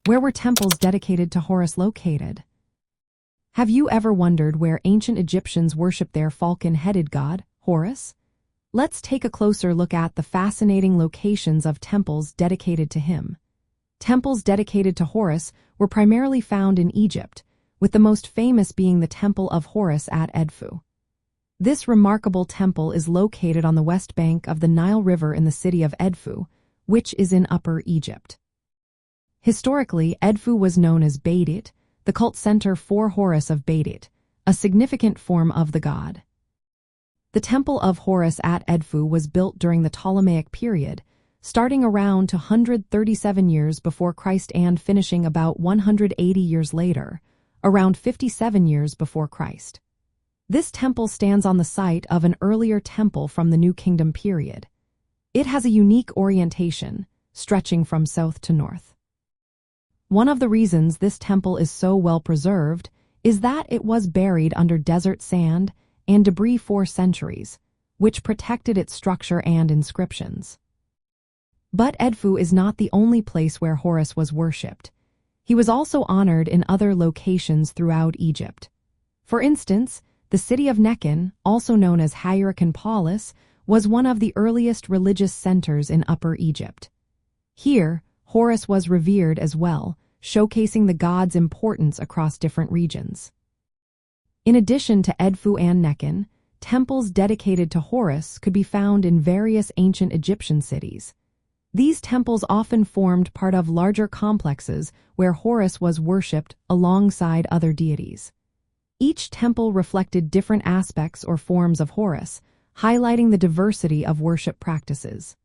Where were temples dedicated to Horus located? Have you ever wondered where ancient Egyptians worshipped their falcon-headed god, Horus? Let's take a closer look at the fascinating locations of temples dedicated to him. Temples dedicated to Horus were primarily found in Egypt, with the most famous being the Temple of Horus at Edfu. This remarkable temple is located on the west bank of the Nile River in the city of Edfu, which is in Upper Egypt. Historically, Edfu was known as Beit, the cult center for Horus of Beit, a significant form of the god. The Temple of Horus at Edfu was built during the Ptolemaic period, starting around 237 years before Christ and finishing about 180 years later, around 57 years before Christ. This temple stands on the site of an earlier temple from the New Kingdom period. It has a unique orientation, stretching from south to north. One of the reasons this temple is so well preserved is that it was buried under desert sand and debris for centuries, which protected its structure and inscriptions. But Edfu is not the only place where Horus was worshipped. He was also honored in other locations throughout Egypt. For instance, the city of Nekhen, also known as Hierakonpolis, was one of the earliest religious centers in Upper Egypt. Here, Horus was revered as well, showcasing the god's importance across different regions. In addition to Edfu and Nekhen, temples dedicated to Horus could be found in various ancient Egyptian cities. These temples often formed part of larger complexes where Horus was worshipped alongside other deities. Each temple reflected different aspects or forms of Horus, highlighting the diversity of worship practices.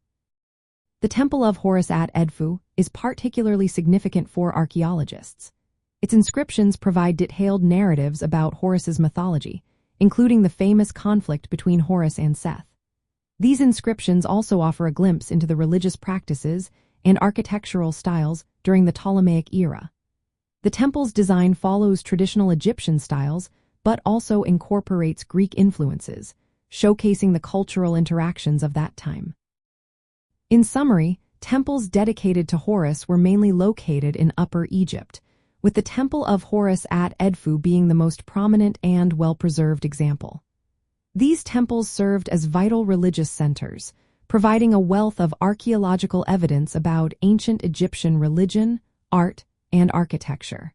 The Temple of Horus at Edfu is particularly significant for archaeologists. Its inscriptions provide detailed narratives about Horus's mythology, including the famous conflict between Horus and Seth. These inscriptions also offer a glimpse into the religious practices and architectural styles during the Ptolemaic era. The temple's design follows traditional Egyptian styles, but also incorporates Greek influences, showcasing the cultural interactions of that time. In summary, temples dedicated to Horus were mainly located in Upper Egypt, with the Temple of Horus at Edfu being the most prominent and well-preserved example. These temples served as vital religious centers, providing a wealth of archaeological evidence about ancient Egyptian religion, art, and architecture.